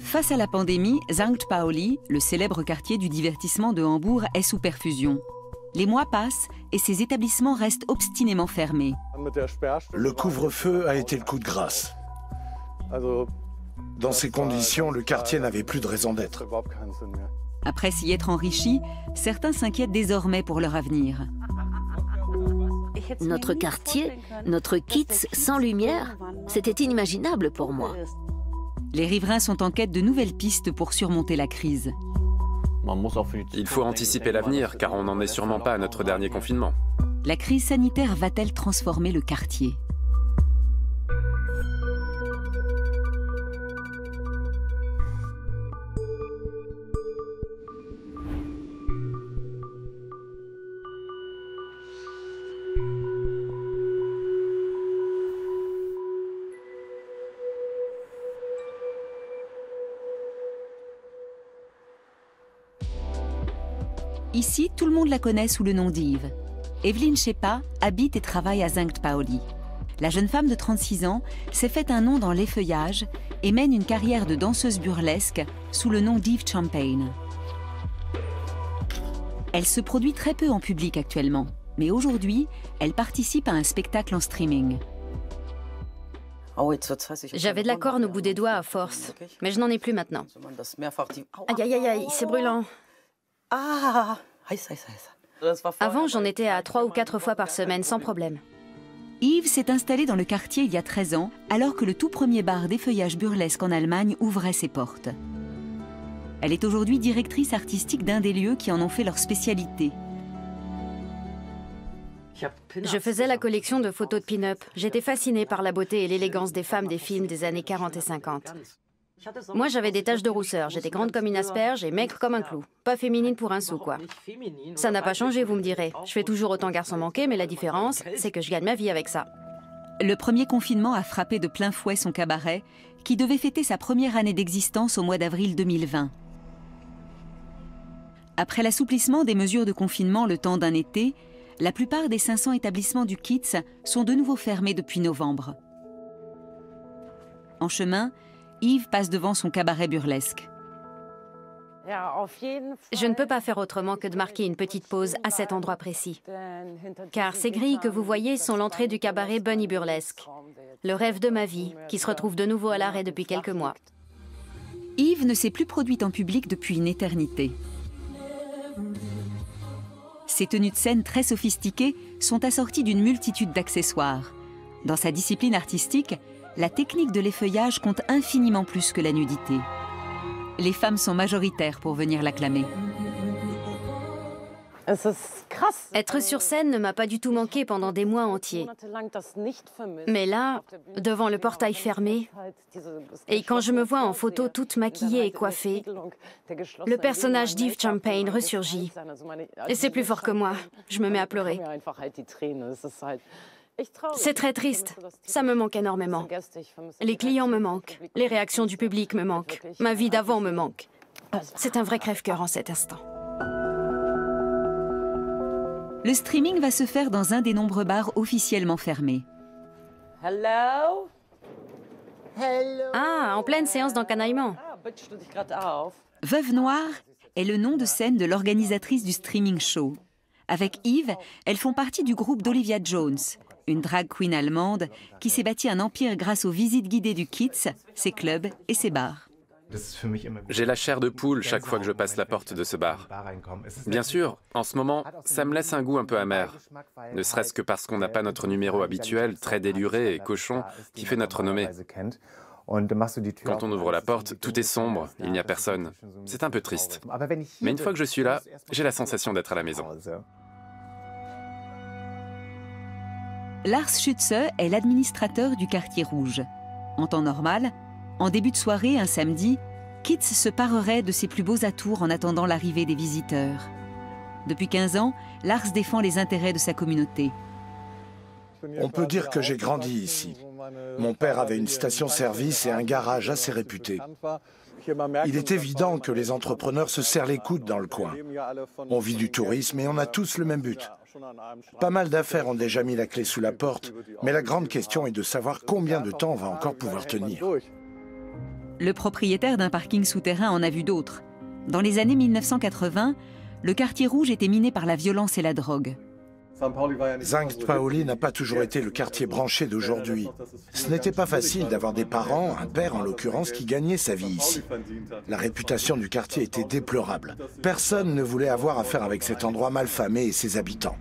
Face à la pandémie, St. Pauli, le célèbre quartier du divertissement de Hambourg, est sous perfusion. Les mois passent et ces établissements restent obstinément fermés. Le couvre-feu a été le coup de grâce. Dans ces conditions, le quartier n'avait plus de raison d'être. Après s'y être enrichis, certains s'inquiètent désormais pour leur avenir. Notre quartier, notre Kiez sans lumière, c'était inimaginable pour moi. Les riverains sont en quête de nouvelles pistes pour surmonter la crise. Il faut anticiper l'avenir, car on n'en est sûrement pas à notre dernier confinement. La crise sanitaire va-t-elle transformer le quartier ? Ici, tout le monde la connaît sous le nom d'Yves. Evelyn Shepa habite et travaille à St. Pauli. La jeune femme de 36 ans s'est fait un nom dans l'effeuillage et mène une carrière de danseuse burlesque sous le nom d'Yves Champagne. Elle se produit très peu en public actuellement, mais aujourd'hui, elle participe à un spectacle en streaming. J'avais de la corne au bout des doigts à force, mais je n'en ai plus maintenant. Aïe, aïe, aïe, aïe, c'est brûlant. Avant, j'en étais à 3 ou 4 fois par semaine, sans problème. Yves s'est installée dans le quartier il y a 13 ans, alors que le tout premier bar d'effeuillage burlesque en Allemagne ouvrait ses portes. Elle est aujourd'hui directrice artistique d'un des lieux qui en ont fait leur spécialité. Je faisais la collection de photos de pin-up. J'étais fascinée par la beauté et l'élégance des femmes des films des années 40 et 50. Moi, j'avais des taches de rousseur. J'étais grande comme une asperge et maigre comme un clou. Pas féminine pour un sou, quoi. Ça n'a pas changé, vous me direz. Je fais toujours autant garçon manqué, mais la différence, c'est que je gagne ma vie avec ça. Le premier confinement a frappé de plein fouet son cabaret, qui devait fêter sa première année d'existence au mois d'avril 2020. Après l'assouplissement des mesures de confinement le temps d'un été, la plupart des 500 établissements du Kiez sont de nouveau fermés depuis novembre. En chemin, Yves passe devant son cabaret burlesque. Je ne peux pas faire autrement que de marquer une petite pause à cet endroit précis. Car ces grilles que vous voyez sont l'entrée du cabaret Bunny Burlesque. Le rêve de ma vie, qui se retrouve de nouveau à l'arrêt depuis quelques mois. Yves ne s'est plus produite en public depuis une éternité. Ses tenues de scène très sophistiquées sont assorties d'une multitude d'accessoires. Dans sa discipline artistique, la technique de l'effeuillage compte infiniment plus que la nudité. Les femmes sont majoritaires pour venir l'acclamer. Être sur scène ne m'a pas du tout manqué pendant des mois entiers. Mais là, devant le portail fermé, et quand je me vois en photo toute maquillée et coiffée, le personnage d'Yves Champagne ressurgit. Et c'est plus fort que moi. Je me mets à pleurer. C'est très triste. Ça me manque énormément. Les clients me manquent. Les réactions du public me manquent. Ma vie d'avant me manque. C'est un vrai crève-cœur en cet instant. Le streaming va se faire dans un des nombreux bars officiellement fermés. Ah, en pleine séance d'encanaillement. Veuve Noire est le nom de scène de l'organisatrice du streaming show. Avec Yves, elles font partie du groupe d'Olivia Jones, une drag queen allemande qui s'est bâtie un empire grâce aux visites guidées du Kiez, ses clubs et ses bars. J'ai la chair de poule chaque fois que je passe la porte de ce bar. Bien sûr, en ce moment, ça me laisse un goût un peu amer. Ne serait-ce que parce qu'on n'a pas notre numéro habituel, très déluré et cochon, qui fait notre renommée. Quand on ouvre la porte, tout est sombre, il n'y a personne. C'est un peu triste. Mais une fois que je suis là, j'ai la sensation d'être à la maison. Lars Schütze est l'administrateur du quartier rouge. En temps normal, en début de soirée, un samedi, Kiez se parerait de ses plus beaux atours en attendant l'arrivée des visiteurs. Depuis 15 ans, Lars défend les intérêts de sa communauté. On peut dire que j'ai grandi ici. Mon père avait une station-service et un garage assez réputé. Il est évident que les entrepreneurs se serrent les coudes dans le coin. On vit du tourisme et on a tous le même but. Pas mal d'affaires ont déjà mis la clé sous la porte, mais la grande question est de savoir combien de temps on va encore pouvoir tenir. Le propriétaire d'un parking souterrain en a vu d'autres. Dans les années 1980, le quartier rouge était miné par la violence et la drogue. St. Pauli n'a pas toujours été le quartier branché d'aujourd'hui. Ce n'était pas facile d'avoir des parents, un père en l'occurrence, qui gagnait sa vie ici. La réputation du quartier était déplorable. Personne ne voulait avoir affaire avec cet endroit malfamé et ses habitants.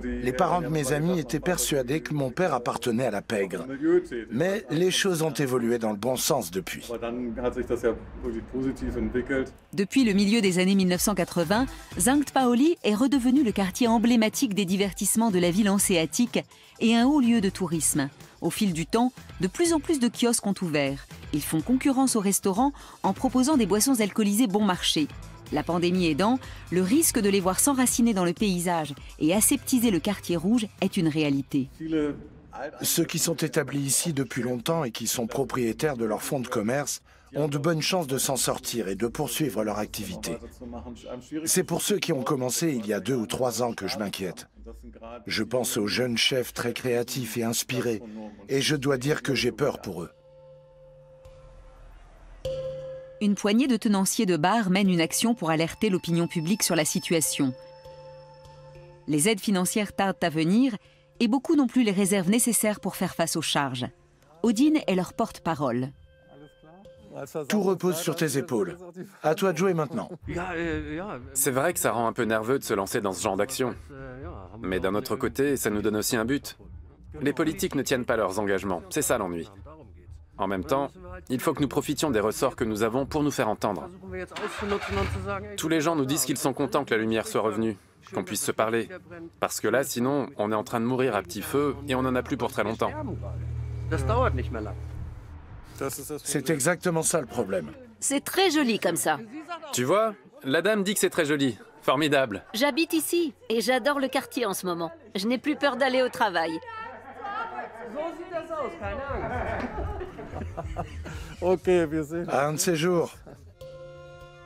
Les parents de mes amis étaient persuadés que mon père appartenait à la pègre. Mais les choses ont évolué dans le bon sens depuis. Depuis le milieu des années 1980, St. Pauli est redevenu le quartier emblématique des divertissements de la ville hanséatique et un haut lieu de tourisme. Au fil du temps, de plus en plus de kiosques ont ouvert. Ils font concurrence aux restaurants en proposant des boissons alcoolisées bon marché. La pandémie aidant, le risque de les voir s'enraciner dans le paysage et aseptiser le quartier rouge est une réalité. Ceux qui sont établis ici depuis longtemps et qui sont propriétaires de leur fonds de commerce ont de bonnes chances de s'en sortir et de poursuivre leur activité. C'est pour ceux qui ont commencé il y a 2 ou 3 ans que je m'inquiète. Je pense aux jeunes chefs très créatifs et inspirés, et je dois dire que j'ai peur pour eux. Une poignée de tenanciers de bars mène une action pour alerter l'opinion publique sur la situation. Les aides financières tardent à venir et beaucoup n'ont plus les réserves nécessaires pour faire face aux charges. Odine est leur porte-parole. Tout repose sur tes épaules. À toi de jouer maintenant. C'est vrai que ça rend un peu nerveux de se lancer dans ce genre d'action. Mais d'un autre côté, ça nous donne aussi un but. Les politiques ne tiennent pas leurs engagements, c'est ça l'ennui. En même temps, il faut que nous profitions des ressorts que nous avons pour nous faire entendre. Tous les gens nous disent qu'ils sont contents que la lumière soit revenue, qu'on puisse se parler. Parce que là, sinon, on est en train de mourir à petit feu et on n'en a plus pour très longtemps. C'est exactement ça le problème. C'est très joli comme ça. Tu vois, la dame dit que c'est très joli. Formidable. J'habite ici et j'adore le quartier en ce moment. Je n'ai plus peur d'aller au travail. À un de ces jours.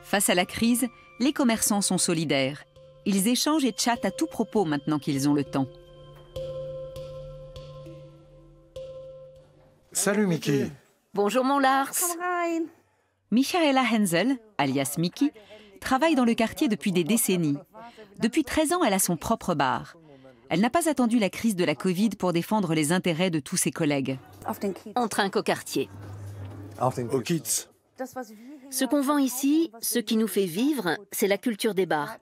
Face à la crise, les commerçants sont solidaires. Ils échangent et chattent à tout propos maintenant qu'ils ont le temps. Salut Mickey. Bonjour mon Lars. Michaela Hensel, alias Mickey, travaille dans le quartier depuis des décennies. Depuis 13 ans, elle a son propre bar. Elle n'a pas attendu la crise de la Covid pour défendre les intérêts de tous ses collègues. On trinque au quartier. Aux Kids. Ce qu'on vend ici, ce qui nous fait vivre, c'est la culture des bars.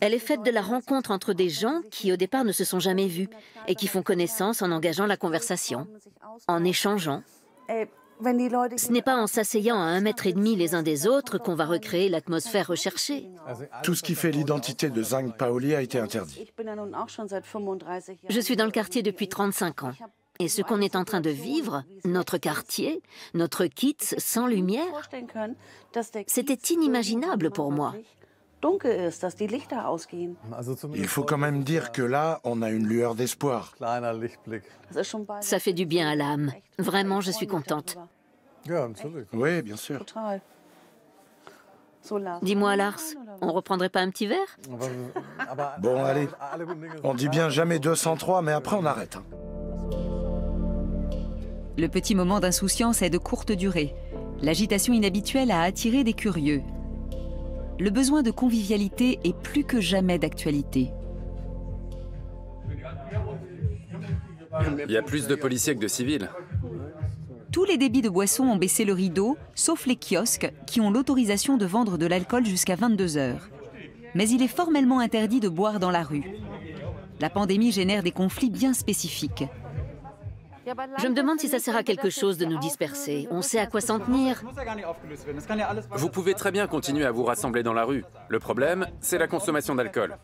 Elle est faite de la rencontre entre des gens qui au départ ne se sont jamais vus et qui font connaissance en engageant la conversation, en échangeant. Ce n'est pas en s'asseyant à 1,5 mètre les uns des autres qu'on va recréer l'atmosphère recherchée. Tout ce qui fait l'identité de St. Pauli a été interdit. Je suis dans le quartier depuis 35 ans. Et ce qu'on est en train de vivre, notre quartier, notre Kiez sans lumière, c'était inimaginable pour moi. Il faut quand même dire que là, on a une lueur d'espoir. Ça fait du bien à l'âme. Vraiment, je suis contente. Oui, bien sûr. Dis-moi, Lars, on reprendrait pas un petit verre? Bon, allez. On dit bien jamais 203, mais après on arrête. Le petit moment d'insouciance est de courte durée. L'agitation inhabituelle a attiré des curieux. Le besoin de convivialité est plus que jamais d'actualité. Il y a plus de policiers que de civils. Tous les débits de boissons ont baissé le rideau, sauf les kiosques qui ont l'autorisation de vendre de l'alcool jusqu'à 22 h. Mais il est formellement interdit de boire dans la rue. La pandémie génère des conflits bien spécifiques. Je me demande si ça sert à quelque chose de nous disperser. On sait à quoi s'en tenir. Vous pouvez très bien continuer à vous rassembler dans la rue. Le problème, c'est la consommation d'alcool.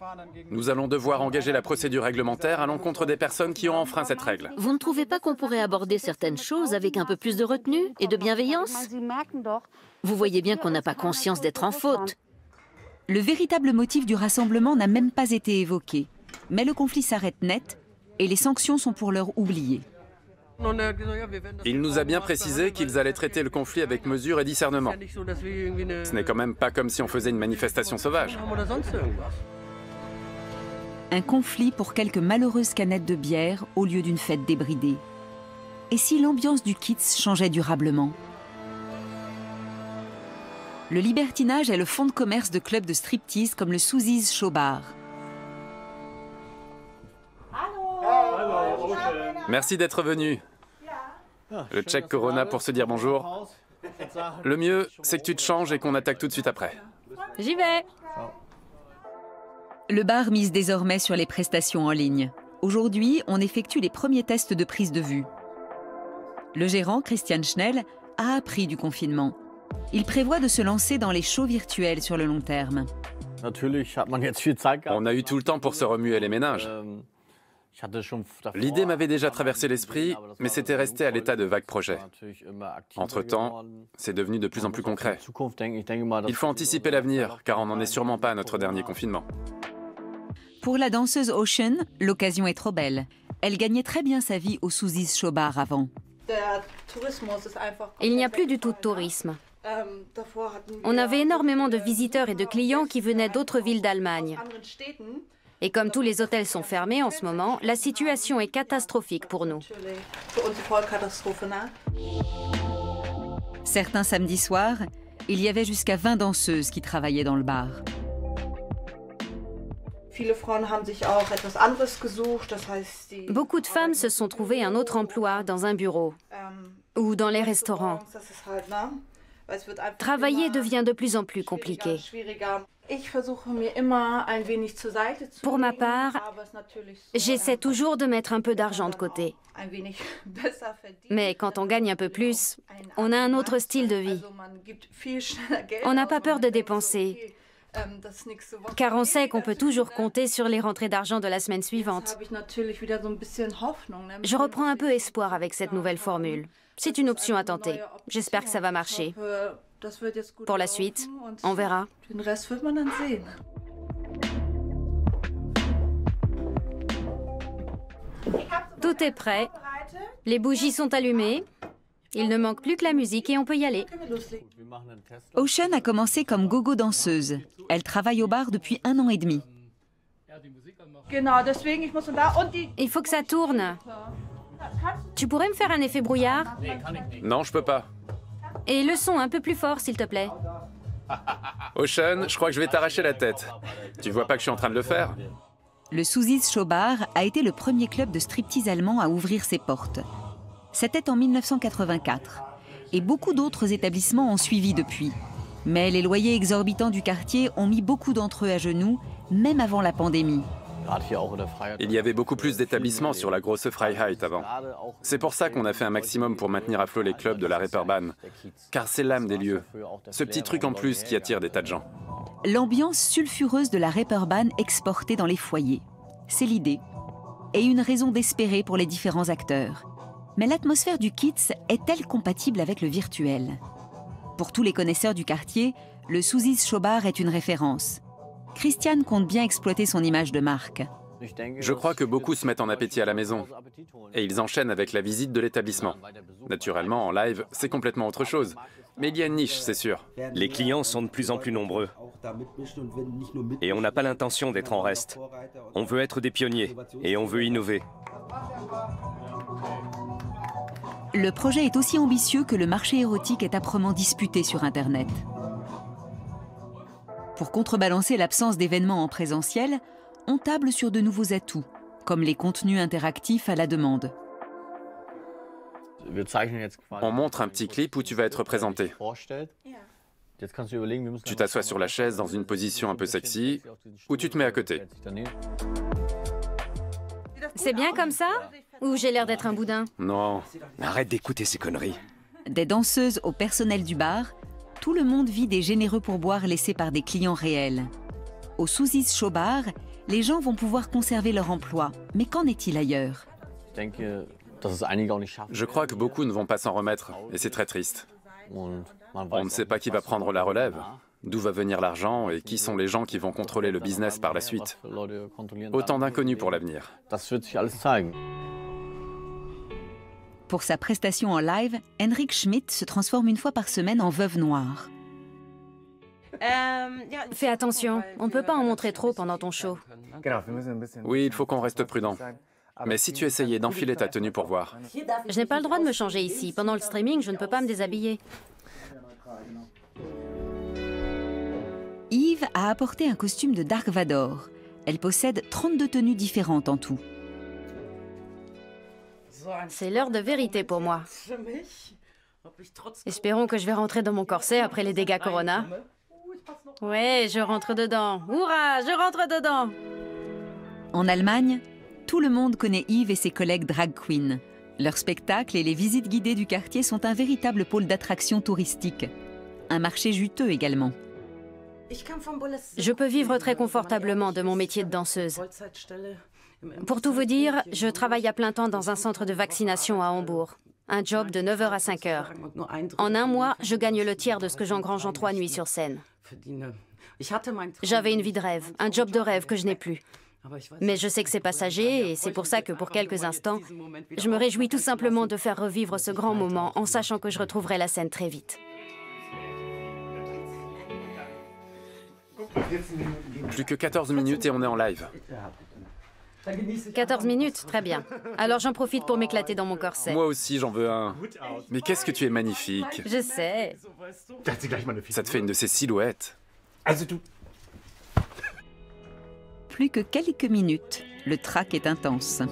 Nous allons devoir engager la procédure réglementaire à l'encontre des personnes qui ont enfreint cette règle. Vous ne trouvez pas qu'on pourrait aborder certaines choses avec un peu plus de retenue et de bienveillance? Vous voyez bien qu'on n'a pas conscience d'être en faute. Le véritable motif du rassemblement n'a même pas été évoqué. Mais le conflit s'arrête net et les sanctions sont pour l'heure oubliées. Il nous a bien précisé qu'ils allaient traiter le conflit avec mesure et discernement. Ce n'est quand même pas comme si on faisait une manifestation sauvage. Un conflit pour quelques malheureuses canettes de bière au lieu d'une fête débridée. Et si l'ambiance du Kiez changeait durablement? Le libertinage est le fonds de commerce de clubs de striptease comme le Susie's Show Bar. Merci d'être venu. Le check Corona pour se dire bonjour. Le mieux, c'est que tu te changes et qu'on attaque tout de suite après. J'y vais. Le bar mise désormais sur les prestations en ligne. Aujourd'hui, on effectue les premiers tests de prise de vue. Le gérant, Christian Schnell, a appris du confinement. Il prévoit de se lancer dans les shows virtuels sur le long terme. On a eu tout le temps pour se remuer les méninges. L'idée m'avait déjà traversé l'esprit, mais c'était resté à l'état de vague projet. Entre-temps, c'est devenu de plus en plus concret. Il faut anticiper l'avenir, car on n'en est sûrement pas à notre dernier confinement. Pour la danseuse Ocean, l'occasion est trop belle. Elle gagnait très bien sa vie au Susie's Show Bar avant. Il n'y a plus du tout de tourisme. On avait énormément de visiteurs et de clients qui venaient d'autres villes d'Allemagne. Et comme tous les hôtels sont fermés en ce moment, la situation est catastrophique pour nous. Certains samedis soirs, il y avait jusqu'à 20 danseuses qui travaillaient dans le bar. Beaucoup de femmes se sont trouvées un autre emploi dans un bureau ou dans les restaurants. Travailler devient de plus en plus compliqué. Pour ma part, j'essaie toujours de mettre un peu d'argent de côté. Mais quand on gagne un peu plus, on a un autre style de vie. On n'a pas peur de dépenser, car on sait qu'on peut toujours compter sur les rentrées d'argent de la semaine suivante. Je reprends un peu espoir avec cette nouvelle formule. C'est une option à tenter. J'espère que ça va marcher. Pour la suite, on verra. Tout est prêt. Les bougies sont allumées. Il ne manque plus que la musique et on peut y aller. Ocean a commencé comme gogo danseuse. Elle travaille au bar depuis 1 an et demi. Il faut que ça tourne. Tu pourrais me faire un effet brouillard? Non, je peux pas. Et le son un peu plus fort, s'il te plaît. Ocean, je crois que je vais t'arracher la tête. Tu vois pas que je suis en train de le faire? Le Susie's Show Bar a été le premier club de striptease allemand à ouvrir ses portes. C'était en 1984. Et beaucoup d'autres établissements ont suivi depuis. Mais les loyers exorbitants du quartier ont mis beaucoup d'entre eux à genoux, même avant la pandémie. Il y avait beaucoup plus d'établissements sur la grosse Freiheit avant. C'est pour ça qu'on a fait un maximum pour maintenir à flot les clubs de la Reeperbahn. Car c'est l'âme des lieux. Ce petit truc en plus qui attire des tas de gens. L'ambiance sulfureuse de la Reeperbahn exportée dans les foyers. C'est l'idée. Et une raison d'espérer pour les différents acteurs. Mais l'atmosphère du Kiez est-elle compatible avec le virtuel? Pour tous les connaisseurs du quartier, le Susie's Show Bar est une référence. Christian compte bien exploiter son image de marque. Je crois que beaucoup se mettent en appétit à la maison. Et ils enchaînent avec la visite de l'établissement. Naturellement, en live, c'est complètement autre chose. Mais il y a une niche, c'est sûr. Les clients sont de plus en plus nombreux. Et on n'a pas l'intention d'être en reste. On veut être des pionniers et on veut innover. Le projet est aussi ambitieux que le marché érotique est âprement disputé sur Internet. Pour contrebalancer l'absence d'événements en présentiel, on table sur de nouveaux atouts, comme les contenus interactifs à la demande. On montre un petit clip où tu vas être présenté. Tu t'assois sur la chaise dans une position un peu sexy, ou tu te mets à côté. C'est bien comme ça? Ou j'ai l'air d'être un boudin? Non. Arrête d'écouter ces conneries. Des danseuses au personnel du bar, tout le monde vit des généreux pourboires laissés par des clients réels. Au Susie's Show Bar, les gens vont pouvoir conserver leur emploi. Mais qu'en est-il ailleurs? Je crois que beaucoup ne vont pas s'en remettre, et c'est très triste. On ne sait pas qui va prendre la relève, d'où va venir l'argent et qui sont les gens qui vont contrôler le business par la suite. Autant d'inconnus pour l'avenir. Pour sa prestation en live, Henrik Schmidt se transforme une fois par semaine en veuve noire. Fais attention, on ne peut pas en montrer trop pendant ton show. Oui, il faut qu'on reste prudent. Mais si tu essayais d'enfiler ta tenue pour voir. Je n'ai pas le droit de me changer ici. Pendant le streaming, je ne peux pas me déshabiller. Eve a apporté un costume de Dark Vador. Elle possède 32 tenues différentes en tout. C'est l'heure de vérité pour moi. Espérons que je vais rentrer dans mon corset après les dégâts Corona. Ouais, je rentre dedans. Hurrah, je rentre dedans. En Allemagne, tout le monde connaît Eve et ses collègues drag queens. Leurs spectacles et les visites guidées du quartier sont un véritable pôle d'attraction touristique. Un marché juteux également. Je peux vivre très confortablement de mon métier de danseuse. Pour tout vous dire, je travaille à plein temps dans un centre de vaccination à Hambourg. Un job de 9h à 5h. En un mois, je gagne le tiers de ce que j'engrange en 3 nuits sur scène. J'avais une vie de rêve, un job de rêve que je n'ai plus. Mais je sais que c'est passager et c'est pour ça que pour quelques instants, je me réjouis tout simplement de faire revivre ce grand moment en sachant que je retrouverai la scène très vite. Plus que 14 minutes et on est en live. 14 minutes, très bien. Alors j'en profite pour m'éclater dans mon corset. Moi aussi, j'en veux un. Mais qu'est-ce que tu es magnifique. Je sais. Ça te fait une de ces silhouettes. Plus que quelques minutes, le track est intense.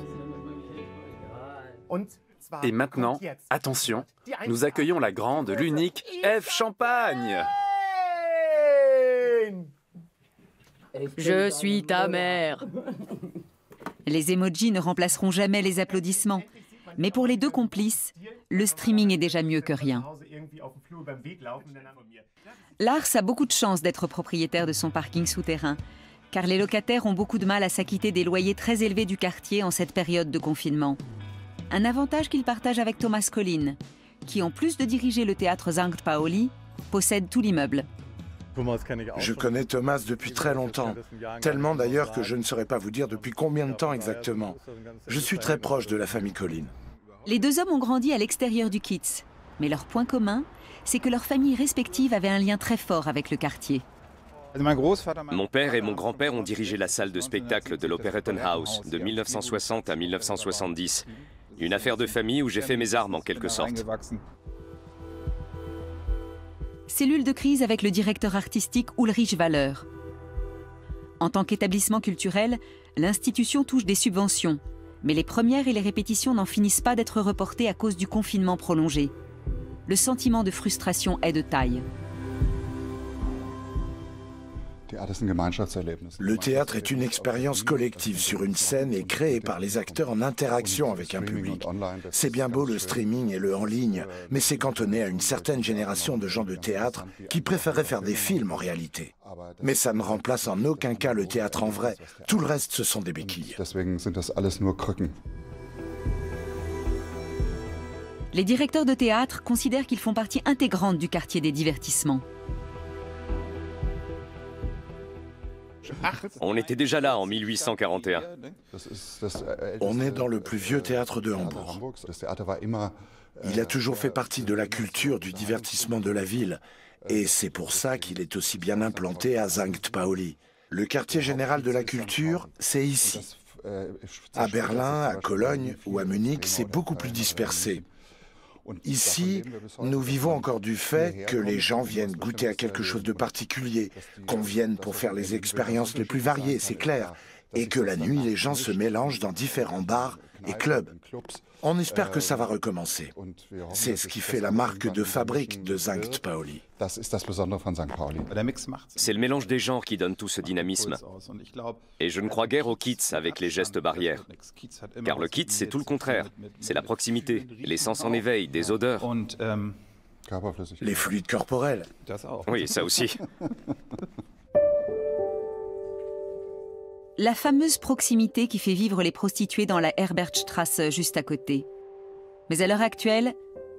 Et maintenant, attention, nous accueillons la grande, l'unique Eve Champagne. Je suis ta mère. Les emojis ne remplaceront jamais les applaudissements. Mais pour les deux complices, le streaming est déjà mieux que rien. Lars a beaucoup de chance d'être propriétaire de son parking souterrain, car les locataires ont beaucoup de mal à s'acquitter des loyers très élevés du quartier en cette période de confinement. Un avantage qu'il partage avec Thomas Collin, qui en plus de diriger le théâtre St. Pauli, possède tout l'immeuble. Je connais Thomas depuis très longtemps, tellement d'ailleurs que je ne saurais pas vous dire depuis combien de temps exactement. Je suis très proche de la famille Collin. Les deux hommes ont grandi à l'extérieur du Kiez, mais leur point commun, c'est que leurs familles respectives avaient un lien très fort avec le quartier. Mon père et mon grand-père ont dirigé la salle de spectacle de l'Operettenhaus de 1960 à 1970. Une affaire de famille où j'ai fait mes armes en quelque sorte. Cellule de crise avec le directeur artistique Ulrich Waller. En tant qu'établissement culturel, l'institution touche des subventions, mais les premières et les répétitions n'en finissent pas d'être reportées à cause du confinement prolongé. Le sentiment de frustration est de taille. Le théâtre est une expérience collective sur une scène et créée par les acteurs en interaction avec un public. C'est bien beau le streaming et le en ligne, mais c'est cantonné à une certaine génération de gens de théâtre qui préféraient faire des films en réalité. Mais ça ne remplace en aucun cas le théâtre en vrai. Tout le reste, ce sont des béquilles. Les directeurs de théâtre considèrent qu'ils font partie intégrante du quartier des divertissements. On était déjà là en 1841. On est dans le plus vieux théâtre de Hambourg. Il a toujours fait partie de la culture du divertissement de la ville. Et c'est pour ça qu'il est aussi bien implanté à St. Pauli. Le quartier général de la culture, c'est ici. À Berlin, à Cologne ou à Munich, c'est beaucoup plus dispersé. Ici, nous vivons encore du fait que les gens viennent goûter à quelque chose de particulier, qu'on vienne pour faire les expériences les plus variées, c'est clair, et que la nuit, les gens se mélangent dans différents bars et clubs. On espère que ça va recommencer. C'est ce qui fait la marque de fabrique de St. Pauli. C'est le mélange des genres qui donne tout ce dynamisme. Et je ne crois guère au Kiez avec les gestes barrières. Car le Kiez, c'est tout le contraire. C'est la proximité, les sens en éveil, des odeurs. Les fluides corporels. Oui, ça aussi. La fameuse proximité qui fait vivre les prostituées dans la Herbertstrasse juste à côté. Mais à l'heure actuelle,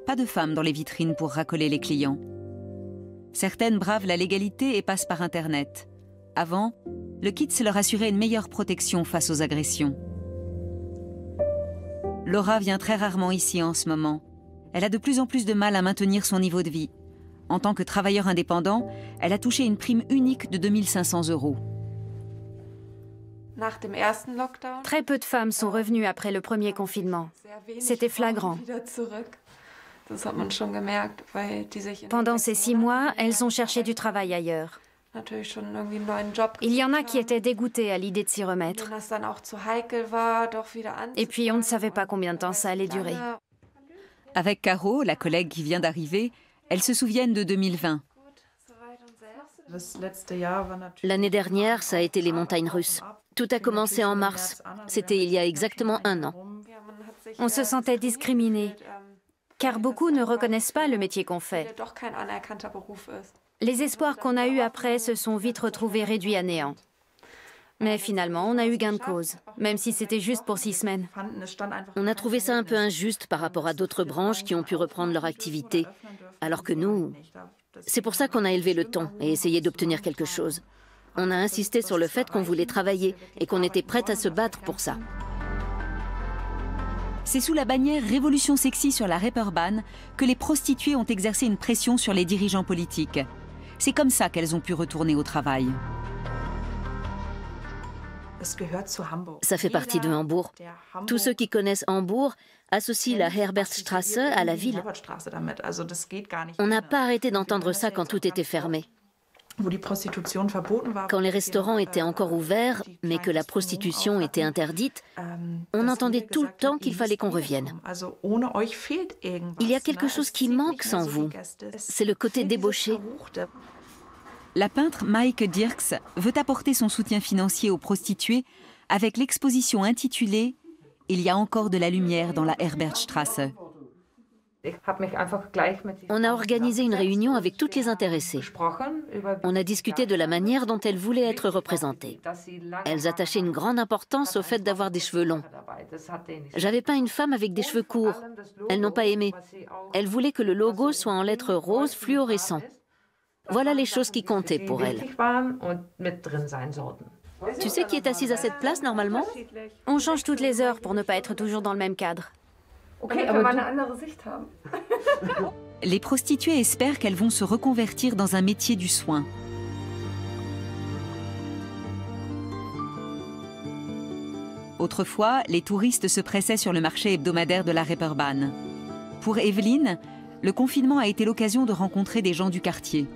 pas de femmes dans les vitrines pour racoler les clients. Certaines bravent la légalité et passent par Internet. Avant, le Kiez leur assurait une meilleure protection face aux agressions. Laura vient très rarement ici en ce moment. Elle a de plus en plus de mal à maintenir son niveau de vie. En tant que travailleur indépendant, elle a touché une prime unique de 2 500 €. Très peu de femmes sont revenues après le premier confinement. C'était flagrant. Pendant ces 6 mois, elles ont cherché du travail ailleurs. Il y en a qui étaient dégoûtés à l'idée de s'y remettre. Et puis on ne savait pas combien de temps ça allait durer. Avec Caro, la collègue qui vient d'arriver, elles se souviennent de 2020. L'année dernière, ça a été les montagnes russes. Tout a commencé en mars. C'était il y a exactement 1 an. On se sentait discriminés, car beaucoup ne reconnaissent pas le métier qu'on fait. Les espoirs qu'on a eus après se sont vite retrouvés réduits à néant. Mais finalement, on a eu gain de cause, même si c'était juste pour 6 semaines. On a trouvé ça un peu injuste par rapport à d'autres branches qui ont pu reprendre leur activité, alors que nous... C'est pour ça qu'on a élevé le ton et essayé d'obtenir quelque chose. On a insisté sur le fait qu'on voulait travailler et qu'on était prête à se battre pour ça. C'est sous la bannière Révolution sexy sur la Reeperbahn que les prostituées ont exercé une pression sur les dirigeants politiques. C'est comme ça qu'elles ont pu retourner au travail. Ça fait partie de Hambourg. Tous ceux qui connaissent Hambourg associent la Herbertstraße à la ville. On n'a pas arrêté d'entendre ça quand tout était fermé. Quand les restaurants étaient encore ouverts, mais que la prostitution était interdite, on entendait tout le temps qu'il fallait qu'on revienne. Il y a quelque chose qui manque sans vous. C'est le côté débauché. La peintre Maike Dirks veut apporter son soutien financier aux prostituées avec l'exposition intitulée « Il y a encore de la lumière dans la Herbertstraße ». On a organisé une réunion avec toutes les intéressées. On a discuté de la manière dont elles voulaient être représentées. Elles attachaient une grande importance au fait d'avoir des cheveux longs. J'avais peint une femme avec des cheveux courts. Elles n'ont pas aimé. Elles voulaient que le logo soit en lettres roses fluorescentes. Voilà les choses qui comptaient pour elles. Tu sais qui est assise à cette place normalement? On change toutes les heures pour ne pas être toujours dans le même cadre. Les prostituées espèrent qu'elles vont se reconvertir dans un métier du soin. Autrefois, les touristes se pressaient sur le marché hebdomadaire de la Reeperbahn. Pour Evelyne, le confinement a été l'occasion de rencontrer des gens du quartier.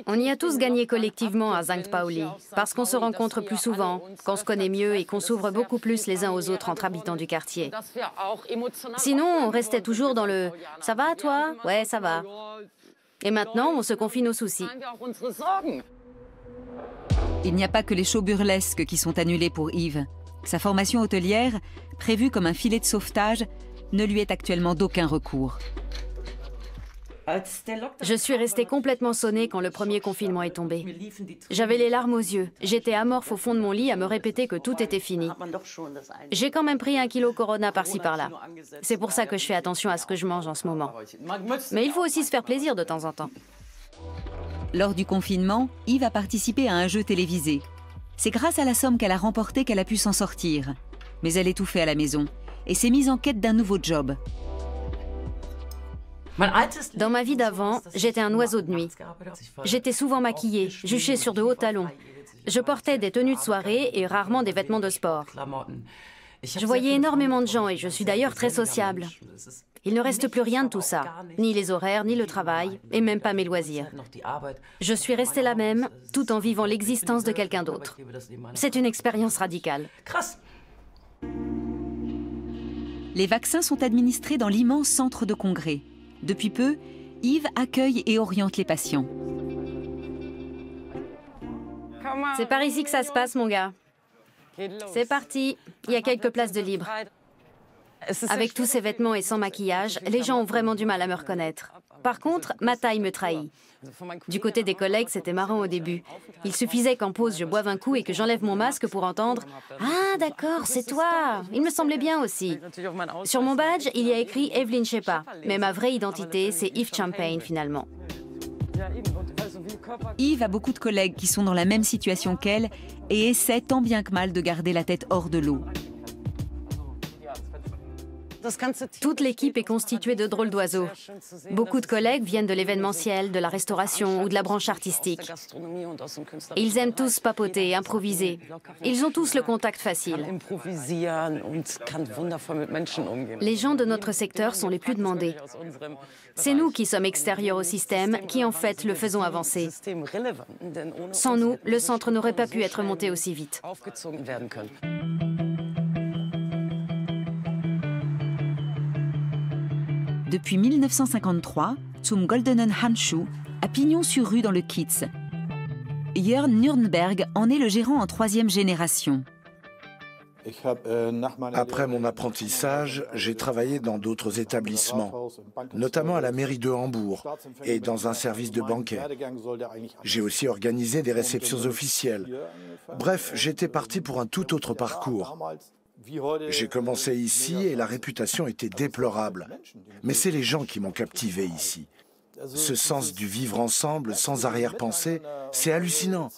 On y a tous gagné collectivement à St. Pauli, parce qu'on se rencontre plus souvent, qu'on se connaît mieux et qu'on s'ouvre beaucoup plus les uns aux autres entre habitants du quartier. Sinon, on restait toujours dans le « ça va toi? Ouais, ça va ». Et maintenant, on se confie nos soucis. Il n'y a pas que les shows burlesques qui sont annulés pour Yves. Sa formation hôtelière, prévue comme un filet de sauvetage, ne lui est actuellement d'aucun recours. Je suis restée complètement sonnée quand le premier confinement est tombé. J'avais les larmes aux yeux. J'étais amorphe au fond de mon lit à me répéter que tout était fini. J'ai quand même pris 1 kilo Corona par-ci par-là. C'est pour ça que je fais attention à ce que je mange en ce moment. Mais il faut aussi se faire plaisir de temps en temps. Lors du confinement, Yves a participé à un jeu télévisé. C'est grâce à la somme qu'elle a remportée qu'elle a pu s'en sortir. Mais elle étouffait à la maison et s'est mise en quête d'un nouveau job. Dans ma vie d'avant, j'étais un oiseau de nuit. J'étais souvent maquillée, juchée sur de hauts talons. Je portais des tenues de soirée et rarement des vêtements de sport. Je voyais énormément de gens et je suis d'ailleurs très sociable. Il ne reste plus rien de tout ça, ni les horaires, ni le travail, et même pas mes loisirs. Je suis restée la même, tout en vivant l'existence de quelqu'un d'autre. C'est une expérience radicale. Les vaccins sont administrés dans l'immense centre de congrès. Depuis peu, Yves accueille et oriente les patients. C'est par ici que ça se passe, mon gars. C'est parti, il y a quelques places de libre. Avec tous ces vêtements et sans maquillage, les gens ont vraiment du mal à me reconnaître. Par contre, ma taille me trahit. Du côté des collègues, c'était marrant au début. Il suffisait qu'en pause, je boive un coup et que j'enlève mon masque pour entendre « Ah, d'accord, c'est toi !» Il me semblait bien aussi. Sur mon badge, il y a écrit Evelyn Shepa, mais ma vraie identité, c'est Yves Champagne, finalement. Yves a beaucoup de collègues qui sont dans la même situation qu'elle et essaie tant bien que mal de garder la tête hors de l'eau. Toute l'équipe est constituée de drôles d'oiseaux. Beaucoup de collègues viennent de l'événementiel, de la restauration ou de la branche artistique. Ils aiment tous papoter, improviser. Ils ont tous le contact facile. Les gens de notre secteur sont les plus demandés. C'est nous qui sommes extérieurs au système, qui en fait le faisons avancer. Sans nous, le centre n'aurait pas pu être monté aussi vite. Depuis 1953, zum Goldenen Handschuh, à pignon sur rue dans le Kiez. Jörn Nürnberg en est le gérant en 3e génération. Après mon apprentissage, j'ai travaillé dans d'autres établissements, notamment à la mairie de Hambourg et dans un service de bancaire. J'ai aussi organisé des réceptions officielles. Bref, j'étais parti pour un tout autre parcours. J'ai commencé ici et la réputation était déplorable. Mais c'est les gens qui m'ont captivé ici. Ce sens du vivre ensemble sans arrière-pensée, c'est hallucinant.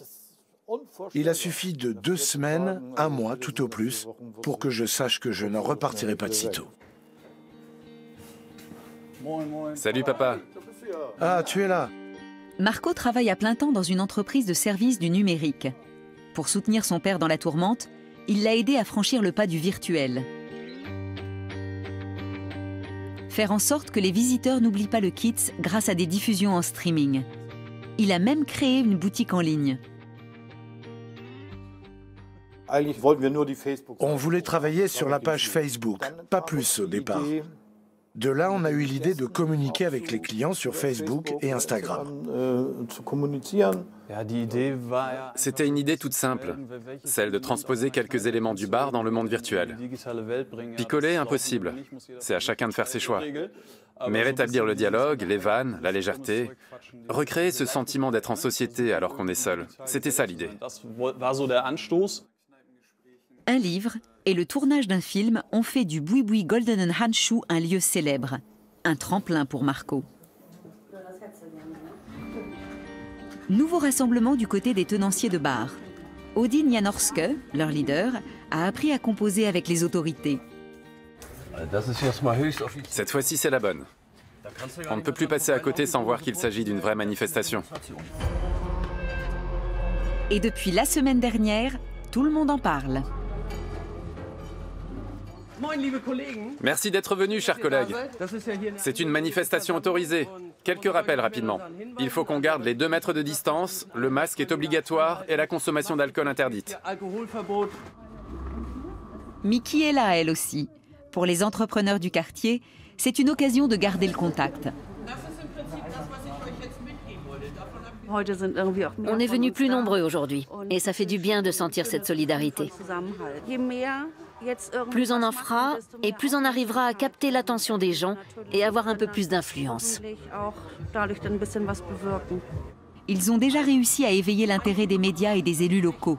Il a suffi de 2 semaines, 1 mois tout au plus, pour que je sache que je n'en repartirai pas de sitôt. Salut papa. Ah, tu es là. Marco travaille à plein temps dans une entreprise de services du numérique. Pour soutenir son père dans la tourmente, il l'a aidé à franchir le pas du virtuel. Faire en sorte que les visiteurs n'oublient pas le Kiez grâce à des diffusions en streaming. Il a même créé une boutique en ligne. On voulait travailler sur la page Facebook, pas plus au départ. De là, on a eu l'idée de communiquer avec les clients sur Facebook et Instagram. C'était une idée toute simple, celle de transposer quelques éléments du bar dans le monde virtuel. Picoler, impossible. C'est à chacun de faire ses choix. Mais rétablir le dialogue, les vannes, la légèreté, recréer ce sentiment d'être en société alors qu'on est seul. C'était ça l'idée. Un livre et le tournage d'un film ont fait du Bui Bui Goldenen Handschuh un lieu célèbre, un tremplin pour Marco. Nouveau rassemblement du côté des tenanciers de bar. Odin Janorske, leur leader, a appris à composer avec les autorités. Cette fois-ci, c'est la bonne. On ne peut plus passer à côté sans voir qu'il s'agit d'une vraie manifestation. Et depuis la semaine dernière, tout le monde en parle. Merci d'être venus, chers collègues. C'est une manifestation autorisée. Quelques rappels rapidement. Il faut qu'on garde les 2 mètres de distance, le masque est obligatoire et la consommation d'alcool interdite. Miki est là, elle aussi. Pour les entrepreneurs du quartier, c'est une occasion de garder le contact. On est venus plus nombreux aujourd'hui et ça fait du bien de sentir cette solidarité. Plus on en fera et plus on arrivera à capter l'attention des gens et avoir un peu plus d'influence. Ils ont déjà réussi à éveiller l'intérêt des médias et des élus locaux.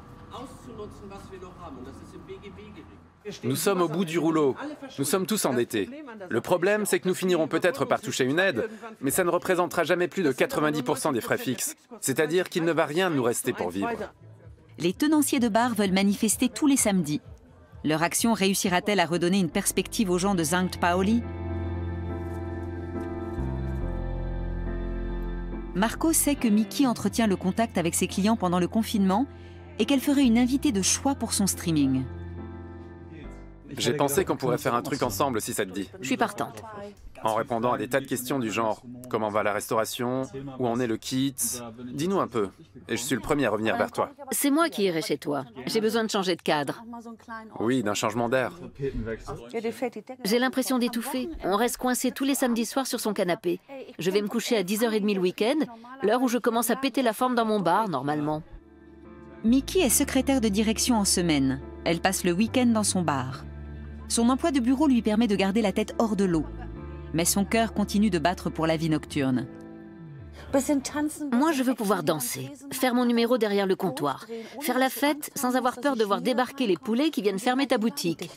Nous sommes au bout du rouleau. Nous sommes tous endettés. Le problème, c'est que nous finirons peut-être par toucher une aide, mais ça ne représentera jamais plus de 90% des frais fixes. C'est-à-dire qu'il ne va rien nous rester pour vivre. Les tenanciers de bar veulent manifester tous les samedis. Leur action réussira-t-elle à redonner une perspective aux gens de St. Pauli? Marco sait que Miki entretient le contact avec ses clients pendant le confinement et qu'elle ferait une invitée de choix pour son streaming. J'ai pensé qu'on pourrait faire un truc ensemble si ça te dit. Je suis partante. En répondant à des tas de questions du genre « Comment va la restauration ? Où en est le Kiez ?» Dis-nous un peu, et je suis le premier à revenir vers toi. C'est moi qui irai chez toi. J'ai besoin de changer de cadre. Oui, d'un changement d'air. J'ai l'impression d'étouffer. On reste coincé tous les samedis soirs sur son canapé. Je vais me coucher à 10h30 le week-end, l'heure où je commence à péter la forme dans mon bar, normalement. Miki est secrétaire de direction en semaine. Elle passe le week-end dans son bar. Son emploi de bureau lui permet de garder la tête hors de l'eau. Mais son cœur continue de battre pour la vie nocturne. Moi, je veux pouvoir danser, faire mon numéro derrière le comptoir, faire la fête sans avoir peur de voir débarquer les poulets qui viennent fermer ta boutique.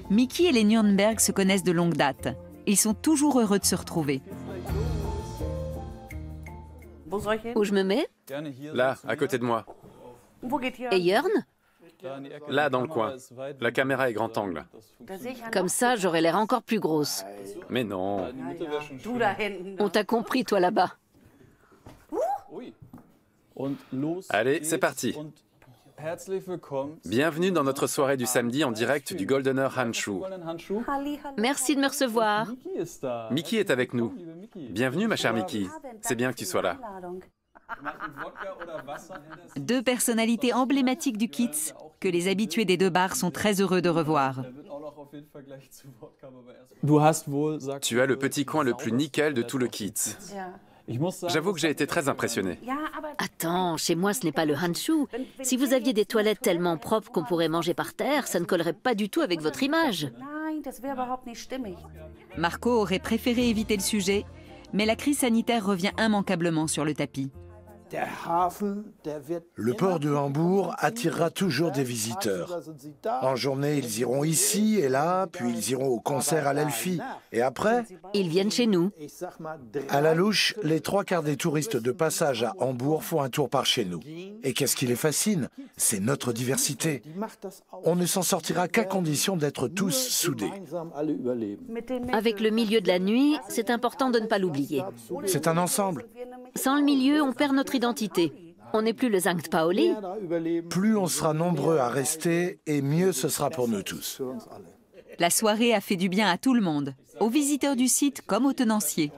Miki et les Nürnberg se connaissent de longue date. Ils sont toujours heureux de se retrouver. Où je me mets? Là, à côté de moi. Et Jörn? Là, dans le coin. La caméra est grand angle. Comme ça, j'aurai l'air encore plus grosse. Mais non. On t'a compris, toi, là-bas. Allez, c'est parti. Bienvenue dans notre soirée du samedi en direct du Goldener Handschuh. Merci de me recevoir. Mickey est avec nous. Bienvenue, ma chère Mickey. C'est bien que tu sois là. Deux personnalités emblématiques du Kiez que les habitués des deux bars sont très heureux de revoir. Tu as le petit coin le plus nickel de tout le Kiez. J'avoue que j'ai été très impressionné. Attends, chez moi, ce n'est pas le Handschuh. Si vous aviez des toilettes tellement propres qu'on pourrait manger par terre, ça ne collerait pas du tout avec votre image. Marco aurait préféré éviter le sujet, mais la crise sanitaire revient immanquablement sur le tapis. Le port de Hambourg attirera toujours des visiteurs. En journée, ils iront ici et là, puis ils iront au concert à l'Elfi. Et après, Ils viennent chez nous. à la louche, les trois quarts des touristes de passage à Hambourg font un tour par chez nous. Et qu'est-ce qui les fascine? C'est notre diversité. On ne s'en sortira qu'à condition d'être tous soudés. Avec le milieu de la nuit, c'est important de ne pas l'oublier. C'est un ensemble. Sans le milieu, on perd notre identité. On n'est plus le Sankt Pauli. Plus on sera nombreux à rester, et mieux ce sera pour nous tous. La soirée a fait du bien à tout le monde, aux visiteurs du site comme aux tenanciers.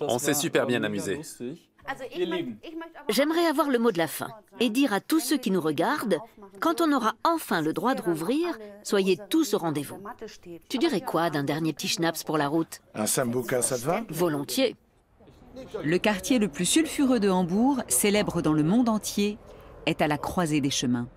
On s'est super bien amusé. J'aimerais avoir le mot de la fin et dire à tous ceux qui nous regardent, quand on aura enfin le droit de rouvrir, soyez tous au rendez-vous. Tu dirais quoi d'un dernier petit schnapps pour la route? Un sambuca, ça te va? Volontiers. Le quartier le plus sulfureux de Hambourg, célèbre dans le monde entier, est à la croisée des chemins.